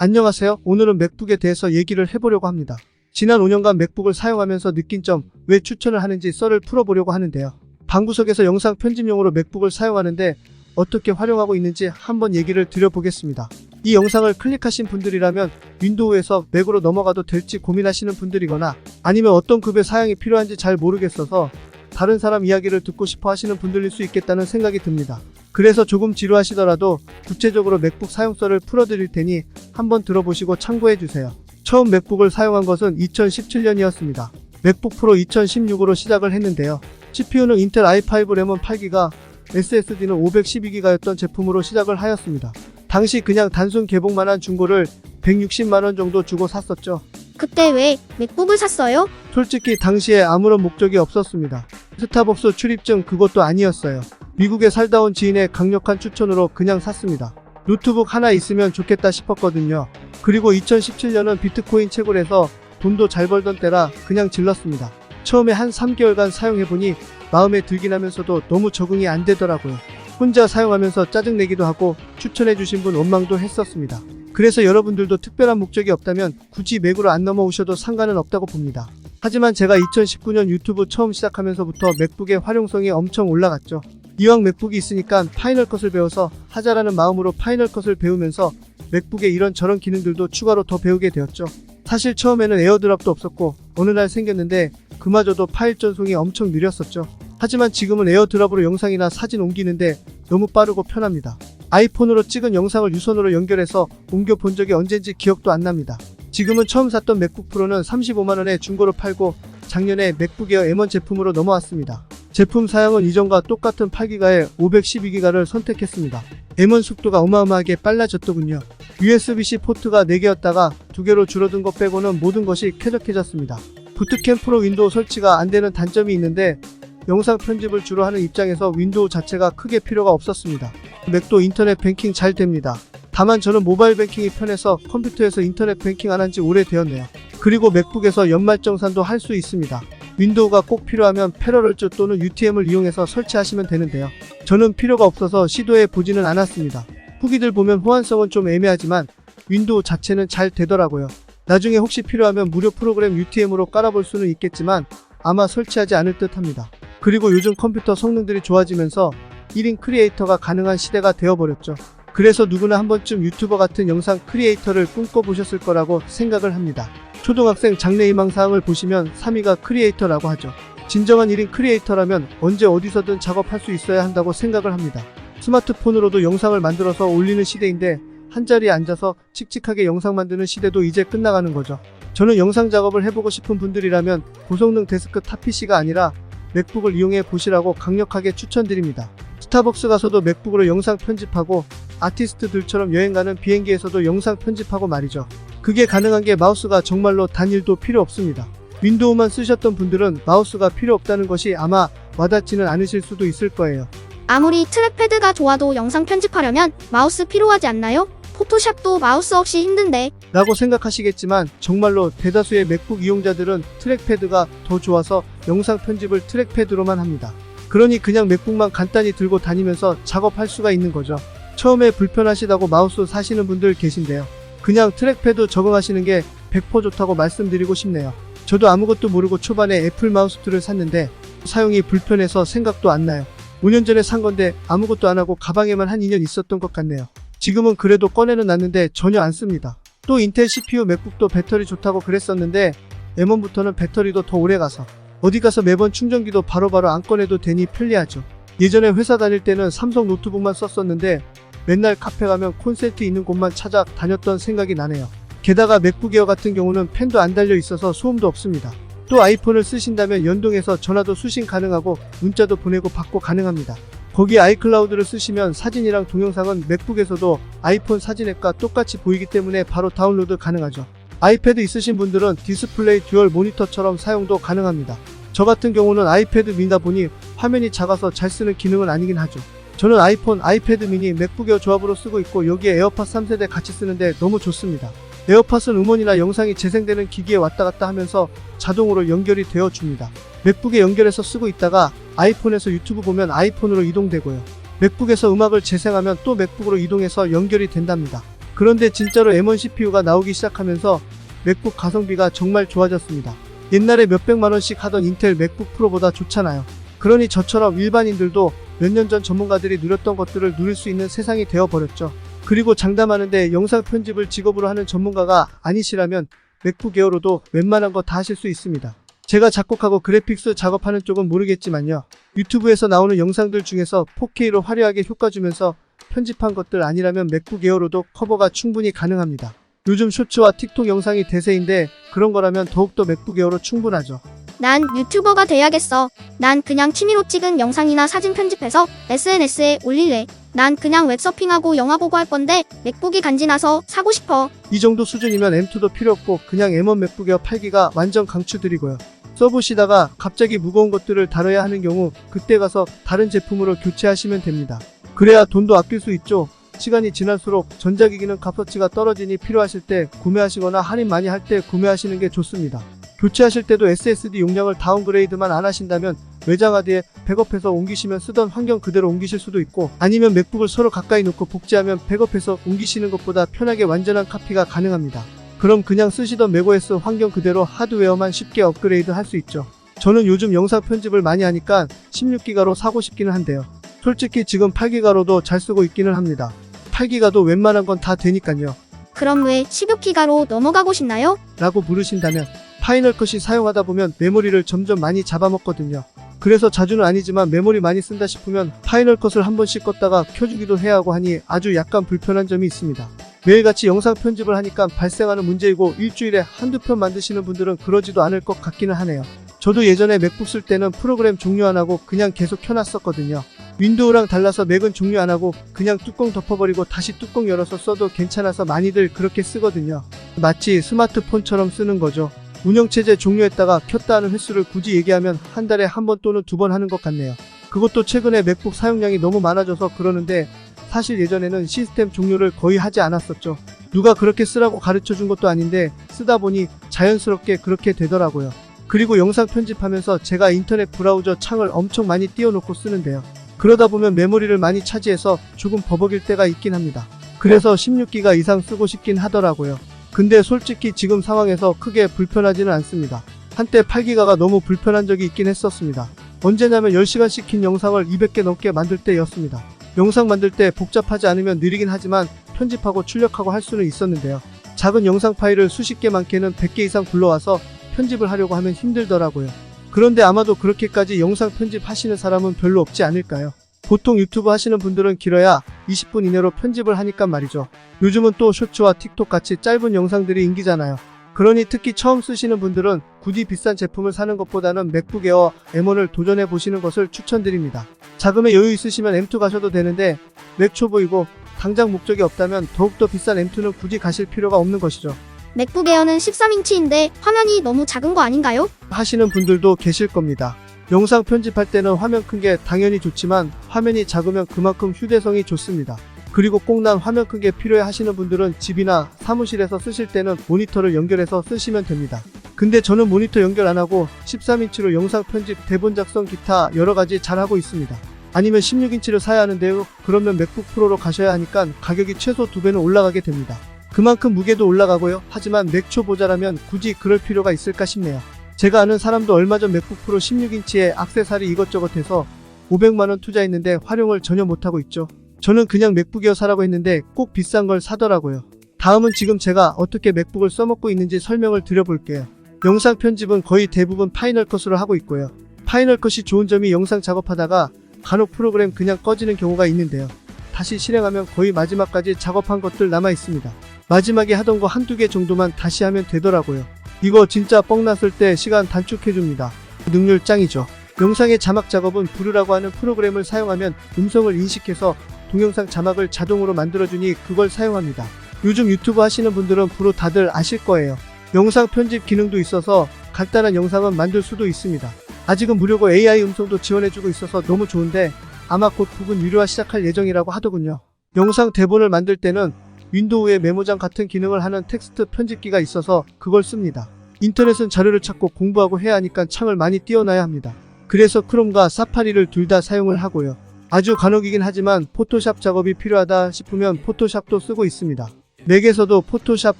안녕하세요. 오늘은 맥북에 대해서 얘기를 해보려고 합니다. 지난 5년간 맥북을 사용하면서 느낀 점, 왜 추천을 하는지 썰을 풀어보려고 하는데요. 방구석에서 영상 편집용으로 맥북을 사용하는데 어떻게 활용하고 있는지 한번 얘기를 드려보겠습니다. 이 영상을 클릭하신 분들이라면 윈도우에서 맥으로 넘어가도 될지 고민하시는 분들이거나 아니면 어떤 급의 사양이 필요한지 잘 모르겠어서 다른 사람 이야기를 듣고 싶어 하시는 분들일 수 있겠다는 생각이 듭니다. 그래서 조금 지루하시더라도 구체적으로 맥북 사용설을 풀어드릴 테니 한번 들어보시고 참고해주세요. 처음 맥북을 사용한 것은 2017년이었습니다. 맥북 프로 2016으로 시작을 했는데요. CPU는 인텔 i5 램은 8GB, SSD는 512GB였던 제품으로 시작을 하였습니다. 당시 그냥 단순 개봉만한 중고를 160만원 정도 주고 샀었죠. 그때 왜 맥북을 샀어요? 솔직히 당시에 아무런 목적이 없었습니다. 스타벅스 출입증 그것도 아니었어요. 미국에 살다 온 지인의 강력한 추천으로 그냥 샀습니다. 노트북 하나 있으면 좋겠다 싶었거든요. 그리고 2017년은 비트코인 채굴해서 돈도 잘 벌던 때라 그냥 질렀습니다. 처음에 한 3개월간 사용해보니 마음에 들긴 하면서도 너무 적응이 안 되더라고요. 혼자 사용하면서 짜증내기도 하고 추천해주신 분 원망도 했었습니다. 그래서 여러분들도 특별한 목적이 없다면 굳이 맥으로 안 넘어오셔도 상관은 없다고 봅니다. 하지만 제가 2019년 유튜브 처음 시작하면서부터 맥북의 활용성이 엄청 올라갔죠. 이왕 맥북이 있으니까 파이널 컷을 배워서 하자라는 마음으로 파이널 컷을 배우면서 맥북에 이런저런 기능들도 추가로 더 배우게 되었죠. 사실 처음에는 에어드랍도 없었고 어느 날 생겼는데 그마저도 파일 전송이 엄청 느렸었죠. 하지만 지금은 에어드랍으로 영상이나 사진 옮기는데 너무 빠르고 편합니다. 아이폰으로 찍은 영상을 유선으로 연결해서 옮겨 본 적이 언젠지 기억도 안 납니다. 지금은 처음 샀던 맥북 프로는 35만원에 중고로 팔고 작년에 맥북 에어 M1 제품으로 넘어왔습니다. 제품 사양은 이전과 똑같은 8GB에 512GB를 선택했습니다. M1 속도가 어마어마하게 빨라졌더군요. USB-C 포트가 4개였다가 2개로 줄어든 것 빼고는 모든 것이 쾌적해졌습니다. 부트캠프로 윈도우 설치가 안 되는 단점이 있는데 영상 편집을 주로 하는 입장에서 윈도우 자체가 크게 필요가 없었습니다. 맥도 인터넷 뱅킹 잘 됩니다. 다만 저는 모바일 뱅킹이 편해서 컴퓨터에서 인터넷 뱅킹 안 한 지 오래되었네요. 그리고 맥북에서 연말정산도 할 수 있습니다. 윈도우가 꼭 필요하면 패러럴즈 또는 UTM을 이용해서 설치하시면 되는데요. 저는 필요가 없어서 시도해 보지는 않았습니다. 후기들 보면 호환성은 좀 애매하지만 윈도우 자체는 잘 되더라고요. 나중에 혹시 필요하면 무료 프로그램 UTM으로 깔아볼 수는 있겠지만 아마 설치하지 않을 듯 합니다. 그리고 요즘 컴퓨터 성능들이 좋아지면서 1인 크리에이터가 가능한 시대가 되어버렸죠. 그래서 누구나 한 번쯤 유튜버 같은 영상 크리에이터를 꿈꿔보셨을 거라고 생각을 합니다. 초등학생 장래희망사항을 보시면 3위가 크리에이터라고 하죠. 진정한 1인 크리에이터라면 언제 어디서든 작업할 수 있어야 한다고 생각을 합니다. 스마트폰으로도 영상을 만들어서 올리는 시대인데 한자리에 앉아서 칙칙하게 영상 만드는 시대도 이제 끝나가는 거죠. 저는 영상 작업을 해보고 싶은 분들이라면 고성능 데스크탑 PC가 아니라 맥북을 이용해 보시라고 강력하게 추천드립니다. 스타벅스 가서도 맥북으로 영상 편집하고 아티스트들처럼 여행 가는 비행기에서도 영상 편집하고 말이죠. 그게 가능한 게 마우스가 정말로 단일도 필요 없습니다. 윈도우만 쓰셨던 분들은 마우스가 필요 없다는 것이 아마 와닿지는 않으실 수도 있을 거예요. 아무리 트랙패드가 좋아도 영상 편집하려면 마우스 필요하지 않나요? 포토샵도 마우스 없이 힘든데 라고 생각하시겠지만 정말로 대다수의 맥북 이용자들은 트랙패드가 더 좋아서 영상 편집을 트랙패드로만 합니다. 그러니 그냥 맥북만 간단히 들고 다니면서 작업할 수가 있는 거죠. 처음에 불편하시다고 마우스 사시는 분들 계신데요. 그냥 트랙패드 적응하시는 게 100% 좋다고 말씀드리고 싶네요. 저도 아무것도 모르고 초반에 애플 마우스2를 샀는데 사용이 불편해서 생각도 안 나요. 5년 전에 산 건데 아무것도 안 하고 가방에만 한 2년 있었던 것 같네요. 지금은 그래도 꺼내는 놨는데 전혀 안 씁니다. 또 인텔 CPU 맥북도 배터리 좋다고 그랬었는데 M1부터는 배터리도 더 오래 가서 어디 가서 매번 충전기도 바로바로 안 꺼내도 되니 편리하죠. 예전에 회사 다닐 때는 삼성 노트북만 썼었는데 맨날 카페 가면 콘센트 있는 곳만 찾아 다녔던 생각이 나네요. 게다가 맥북 에어 같은 경우는 팬도 안 달려 있어서 소음도 없습니다. 또 아이폰을 쓰신다면 연동해서 전화도 수신 가능하고 문자도 보내고 받고 가능합니다. 거기에 아이클라우드를 쓰시면 사진이랑 동영상은 맥북에서도 아이폰 사진 앱과 똑같이 보이기 때문에 바로 다운로드 가능하죠. 아이패드 있으신 분들은 디스플레이 듀얼 모니터처럼 사용도 가능합니다. 저 같은 경우는 아이패드 미니다 보니 화면이 작아서 잘 쓰는 기능은 아니긴 하죠. 저는 아이폰, 아이패드 미니, 맥북 에어 조합으로 쓰고 있고 여기에 에어팟 3세대 같이 쓰는데 너무 좋습니다. 에어팟은 음원이나 영상이 재생되는 기기에 왔다 갔다 하면서 자동으로 연결이 되어 줍니다. 맥북에 연결해서 쓰고 있다가 아이폰에서 유튜브 보면 아이폰으로 이동되고요. 맥북에서 음악을 재생하면 또 맥북으로 이동해서 연결이 된답니다. 그런데 진짜로 M1 CPU가 나오기 시작하면서 맥북 가성비가 정말 좋아졌습니다. 옛날에 몇백만원씩 하던 인텔 맥북 프로보다 좋잖아요. 그러니 저처럼 일반인들도 몇 년 전 전문가들이 누렸던 것들을 누릴 수 있는 세상이 되어버렸죠. 그리고 장담하는데 영상 편집을 직업으로 하는 전문가가 아니시라면 맥북 에어로도 웬만한 거 다 하실 수 있습니다. 제가 작곡하고 그래픽스 작업하는 쪽은 모르겠지만요. 유튜브에서 나오는 영상들 중에서 4K로 화려하게 효과 주면서 편집한 것들 아니라면 맥북 에어로도 커버가 충분히 가능합니다. 요즘 쇼츠와 틱톡 영상이 대세인데 그런 거라면 더욱더 맥북 에어로 충분하죠. 난 유튜버가 돼야겠어. 난 그냥 취미로 찍은 영상이나 사진 편집해서 SNS에 올릴래. 난 그냥 웹서핑하고 영화 보고 할 건데 맥북이 간지나서 사고 싶어. 이 정도 수준이면 M2도 필요 없고 그냥 M1 맥북 에어 8기가 완전 강추드리고요. 써보시다가 갑자기 무거운 것들을 다뤄야 하는 경우 그때 가서 다른 제품으로 교체하시면 됩니다. 그래야 돈도 아낄 수 있죠. 시간이 지날수록 전자기기는 값어치가 떨어지니 필요하실 때 구매하시거나 할인 많이 할 때 구매하시는 게 좋습니다. 교체하실 때도 SSD 용량을 다운그레이드만 안 하신다면 외장 하드에 백업해서 옮기시면 쓰던 환경 그대로 옮기실 수도 있고, 아니면 맥북을 서로 가까이 놓고 복제하면 백업해서 옮기시는 것보다 편하게 완전한 카피가 가능합니다. 그럼 그냥 쓰시던 맥OS 환경 그대로 하드웨어만 쉽게 업그레이드 할 수 있죠. 저는 요즘 영상 편집을 많이 하니까 16기가로 사고 싶기는 한데요. 솔직히 지금 8기가로도 잘 쓰고 있기는 합니다. 8기가도 웬만한 건 다 되니까요. 그럼 왜 16기가로 넘어가고 싶나요? 라고 물으신다면 파이널 컷이 사용하다 보면 메모리를 점점 많이 잡아먹거든요. 그래서 자주는 아니지만 메모리 많이 쓴다 싶으면 파이널 컷을 한 번씩 껐다가 켜주기도 해야 하고 하니 아주 약간 불편한 점이 있습니다. 매일같이 영상 편집을 하니까 발생하는 문제이고, 일주일에 한두 편 만드시는 분들은 그러지도 않을 것 같기는 하네요. 저도 예전에 맥북 쓸 때는 프로그램 종료 안 하고 그냥 계속 켜놨었거든요. 윈도우랑 달라서 맥은 종료 안 하고 그냥 뚜껑 덮어버리고 다시 뚜껑 열어서 써도 괜찮아서 많이들 그렇게 쓰거든요. 마치 스마트폰처럼 쓰는 거죠. 운영체제 종료했다가 켰다 하는 횟수를 굳이 얘기하면 한 달에 한 번 또는 두 번 하는 것 같네요. 그것도 최근에 맥북 사용량이 너무 많아져서 그러는데, 사실 예전에는 시스템 종료를 거의 하지 않았었죠. 누가 그렇게 쓰라고 가르쳐 준 것도 아닌데 쓰다 보니 자연스럽게 그렇게 되더라고요. 그리고 영상 편집하면서 제가 인터넷 브라우저 창을 엄청 많이 띄워놓고 쓰는데요. 그러다 보면 메모리를 많이 차지해서 조금 버벅일 때가 있긴 합니다. 그래서 16기가 이상 쓰고 싶긴 하더라고요. 근데 솔직히 지금 상황에서 크게 불편하지는 않습니다. 한때 8기가가 너무 불편한 적이 있긴 했었습니다. 언제냐면 10시간씩 긴 영상을 200개 넘게 만들 때였습니다. 영상 만들 때 복잡하지 않으면 느리긴 하지만 편집하고 출력하고 할 수는 있었는데요. 작은 영상 파일을 수십 개 많게는 100개 이상 불러와서 편집을 하려고 하면 힘들더라고요. 그런데 아마도 그렇게까지 영상 편집하시는 사람은 별로 없지 않을까요? 보통 유튜브 하시는 분들은 길어야 20분 이내로 편집을 하니까 말이죠. 요즘은 또 쇼츠와 틱톡 같이 짧은 영상들이 인기잖아요. 그러니 특히 처음 쓰시는 분들은 굳이 비싼 제품을 사는 것보다는 맥북 에어 M1을 도전해 보시는 것을 추천드립니다. 자금에 여유 있으시면 M2 가셔도 되는데 맥 초보이고 당장 목적이 없다면 더욱더 비싼 M2는 굳이 가실 필요가 없는 것이죠. 맥북 에어는 13인치인데 화면이 너무 작은 거 아닌가요? 하시는 분들도 계실 겁니다. 영상 편집할 때는 화면 큰 게 당연히 좋지만 화면이 작으면 그만큼 휴대성이 좋습니다. 그리고 꼭 난 화면 큰 게 필요해 하시는 분들은 집이나 사무실에서 쓰실 때는 모니터를 연결해서 쓰시면 됩니다. 근데 저는 모니터 연결 안 하고 13인치로 영상 편집, 대본 작성, 기타 여러가지 잘하고 있습니다. 아니면 16인치를 사야 하는데요. 그러면 맥북 프로로 가셔야 하니까 가격이 최소 2배는 올라가게 됩니다. 그만큼 무게도 올라가고요. 하지만 맥 초보자라면 굳이 그럴 필요가 있을까 싶네요. 제가 아는 사람도 얼마 전 맥북 프로 16인치에 액세서리 이것저것 해서 500만원 투자했는데 활용을 전혀 못하고 있죠. 저는 그냥 맥북 에어 사라고 했는데 꼭 비싼 걸 사더라고요. 다음은 지금 제가 어떻게 맥북을 써먹고 있는지 설명을 드려볼게요. 영상 편집은 거의 대부분 파이널 컷으로 하고 있고요. 파이널 컷이 좋은 점이 영상 작업하다가 간혹 프로그램 그냥 꺼지는 경우가 있는데요. 다시 실행하면 거의 마지막까지 작업한 것들 남아 있습니다. 마지막에 하던 거 한두 개 정도만 다시 하면 되더라고요. 이거 진짜 뻥났을 때 시간 단축해줍니다. 능률 짱이죠. 영상의 자막 작업은 브루라고 하는 프로그램을 사용하면 음성을 인식해서 동영상 자막을 자동으로 만들어주니 그걸 사용합니다. 요즘 유튜브 하시는 분들은 브루 다들 아실 거예요. 영상 편집 기능도 있어서 간단한 영상은 만들 수도 있습니다. 아직은 무료고 AI 음성도 지원해주고 있어서 너무 좋은데 아마 곧 부분 유료화 시작할 예정이라고 하더군요. 영상 대본을 만들 때는 윈도우에 메모장 같은 기능을 하는 텍스트 편집기가 있어서 그걸 씁니다. 인터넷은 자료를 찾고 공부하고 해야 하니까 창을 많이 띄워놔야 합니다. 그래서 크롬과 사파리를 둘 다 사용을 하고요. 아주 간혹이긴 하지만 포토샵 작업이 필요하다 싶으면 포토샵도 쓰고 있습니다. 맥에서도 포토샵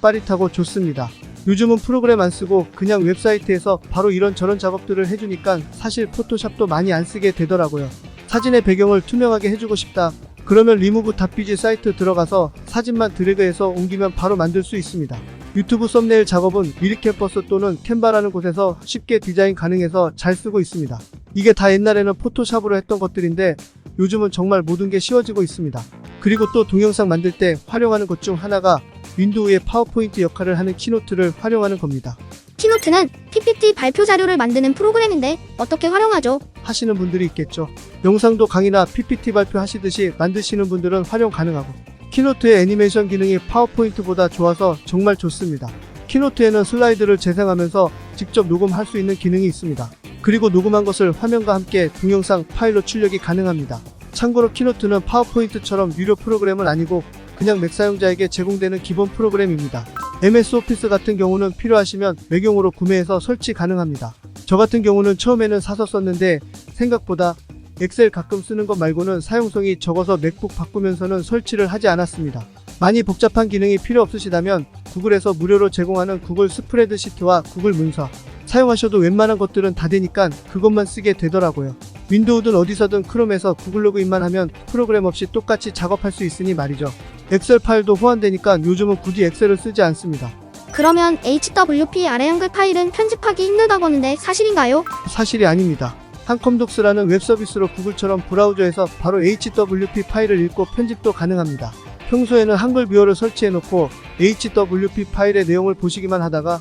빠릿하고 좋습니다. 요즘은 프로그램 안 쓰고 그냥 웹사이트에서 바로 이런저런 작업들을 해주니까 사실 포토샵도 많이 안 쓰게 되더라고요. 사진의 배경을 투명하게 해주고 싶다. 그러면 리무브 닷비지 사이트 들어가서 사진만 드래그해서 옮기면 바로 만들 수 있습니다. 유튜브 썸네일 작업은 미리캠퍼스 또는 캔바라는 곳에서 쉽게 디자인 가능해서 잘 쓰고 있습니다. 이게 다 옛날에는 포토샵으로 했던 것들인데 요즘은 정말 모든 게 쉬워지고 있습니다. 그리고 또 동영상 만들 때 활용하는 것 중 하나가 윈도우의 파워포인트 역할을 하는 키노트를 활용하는 겁니다. 키노트는 PPT 발표 자료를 만드는 프로그램인데 어떻게 활용하죠? 하시는 분들이 있겠죠. 영상도 강의나 PPT 발표 하시듯이 만드시는 분들은 활용 가능하고 키노트의 애니메이션 기능이 파워포인트보다 좋아서 정말 좋습니다. 키노트에는 슬라이드를 재생하면서 직접 녹음할 수 있는 기능이 있습니다. 그리고 녹음한 것을 화면과 함께 동영상 파일로 출력이 가능합니다. 참고로 키노트는 파워포인트처럼 유료 프로그램은 아니고 그냥 맥 사용자에게 제공되는 기본 프로그램입니다. MS 오피스 같은 경우는 필요하시면 맥용으로 구매해서 설치 가능합니다. 저 같은 경우는 처음에는 사서 썼는데 생각보다 엑셀 가끔 쓰는 것 말고는 사용성이 적어서 맥북 바꾸면서는 설치를 하지 않았습니다. 많이 복잡한 기능이 필요 없으시다면 구글에서 무료로 제공하는 구글 스프레드시트와 구글 문서 사용하셔도 웬만한 것들은 다 되니까 그것만 쓰게 되더라고요. 윈도우든 어디서든 크롬에서 구글 로그인만 하면 프로그램 없이 똑같이 작업할 수 있으니 말이죠. 엑셀 파일도 호환되니까 요즘은 굳이 엑셀을 쓰지 않습니다. 그러면 HWP 아래 한글 파일은 편집하기 힘들다고 하는데 사실인가요? 사실이 아닙니다. 한컴독스라는 웹 서비스로 구글처럼 브라우저에서 바로 HWP 파일을 읽고 편집도 가능합니다. 평소에는 한글 뷰어를 설치해 놓고 HWP 파일의 내용을 보시기만 하다가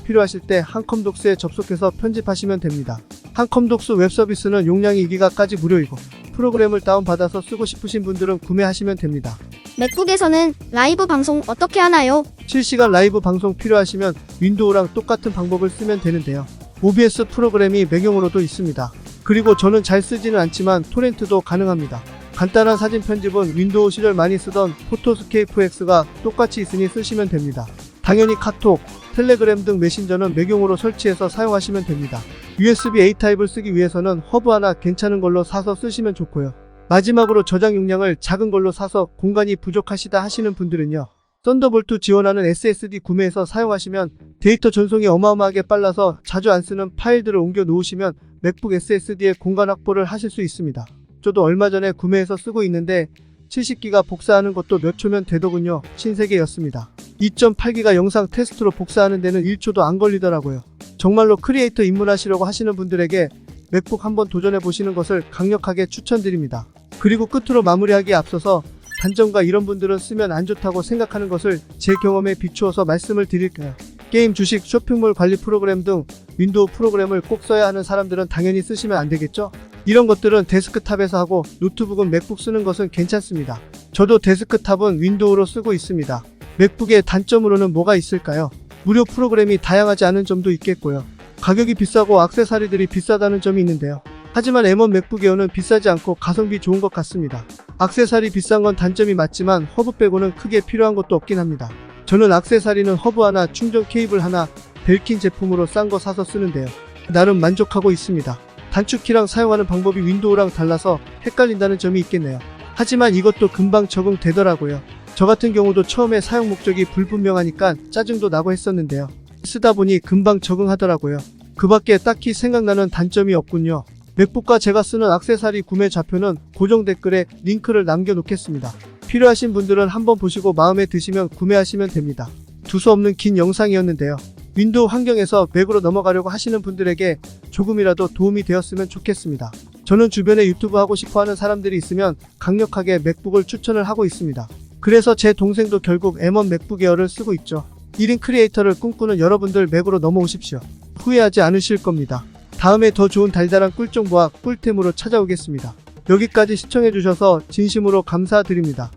필요하실 때 한컴독스에 접속해서 편집하시면 됩니다. 한컴독스 웹 서비스는 용량이 2기가까지 무료이고 프로그램을 다운받아서 쓰고 싶으신 분들은 구매하시면 됩니다. 맥북에서는 라이브 방송 어떻게 하나요? 실시간 라이브 방송 필요하시면 윈도우랑 똑같은 방법을 쓰면 되는데요. OBS 프로그램이 맥용으로도 있습니다. 그리고 저는 잘 쓰지는 않지만 토렌트도 가능합니다. 간단한 사진 편집은 윈도우 시절 많이 쓰던 포토스케이프 X가 똑같이 있으니 쓰시면 됩니다. 당연히 카톡, 텔레그램 등 메신저는 맥용으로 설치해서 사용하시면 됩니다. USB-A 타입을 쓰기 위해서는 허브 하나 괜찮은 걸로 사서 쓰시면 좋고요. 마지막으로 저장 용량을 작은 걸로 사서 공간이 부족하시다 하시는 분들은요. 썬더볼트 지원하는 SSD 구매해서 사용하시면 데이터 전송이 어마어마하게 빨라서 자주 안 쓰는 파일들을 옮겨 놓으시면 맥북 SSD에 공간 확보를 하실 수 있습니다. 저도 얼마 전에 구매해서 쓰고 있는데 70기가 복사하는 것도 몇 초면 되더군요. 신세계였습니다. 2.8기가 영상 테스트로 복사하는 데는 1초도 안 걸리더라고요. 정말로 크리에이터 입문하시려고 하시는 분들에게 맥북 한번 도전해 보시는 것을 강력하게 추천드립니다. 그리고 끝으로 마무리하기에 앞서서 단점과 이런 분들은 쓰면 안 좋다고 생각하는 것을 제 경험에 비추어서 말씀을 드릴게요. 게임, 주식, 쇼핑몰 관리 프로그램 등 윈도우 프로그램을 꼭 써야 하는 사람들은 당연히 쓰시면 안 되겠죠? 이런 것들은 데스크탑에서 하고 노트북은 맥북 쓰는 것은 괜찮습니다. 저도 데스크탑은 윈도우로 쓰고 있습니다. 맥북의 단점으로는 뭐가 있을까요? 무료 프로그램이 다양하지 않은 점도 있겠고요. 가격이 비싸고 액세서리들이 비싸다는 점이 있는데요. 하지만 M1 맥북 에어는 비싸지 않고 가성비 좋은 것 같습니다. 액세서리 비싼 건 단점이 맞지만 허브 빼고는 크게 필요한 것도 없긴 합니다. 저는 액세서리는 허브 하나, 충전 케이블 하나, 벨킨 제품으로 싼 거 사서 쓰는데요. 나름 만족하고 있습니다. 단축키랑 사용하는 방법이 윈도우랑 달라서 헷갈린다는 점이 있겠네요. 하지만 이것도 금방 적응되더라고요. 저 같은 경우도 처음에 사용 목적이 불분명하니까 짜증도 나고 했었는데요. 쓰다 보니 금방 적응하더라고요. 그 밖에 딱히 생각나는 단점이 없군요. 맥북과 제가 쓰는 액세서리 구매 좌표는 고정 댓글에 링크를 남겨놓겠습니다. 필요하신 분들은 한번 보시고 마음에 드시면 구매하시면 됩니다. 두서없는 긴 영상이었는데요. 윈도우 환경에서 맥으로 넘어가려고 하시는 분들에게 조금이라도 도움이 되었으면 좋겠습니다. 저는 주변에 유튜브 하고 싶어하는 사람들이 있으면 강력하게 맥북을 추천을 하고 있습니다. 그래서 제 동생도 결국 M1 맥북 에어를 쓰고 있죠. 1인 크리에이터를 꿈꾸는 여러분들 맥으로 넘어오십시오. 후회하지 않으실 겁니다. 다음에 더 좋은 달달한 꿀 정보와 꿀템으로 찾아오겠습니다. 여기까지 시청해주셔서 진심으로 감사드립니다.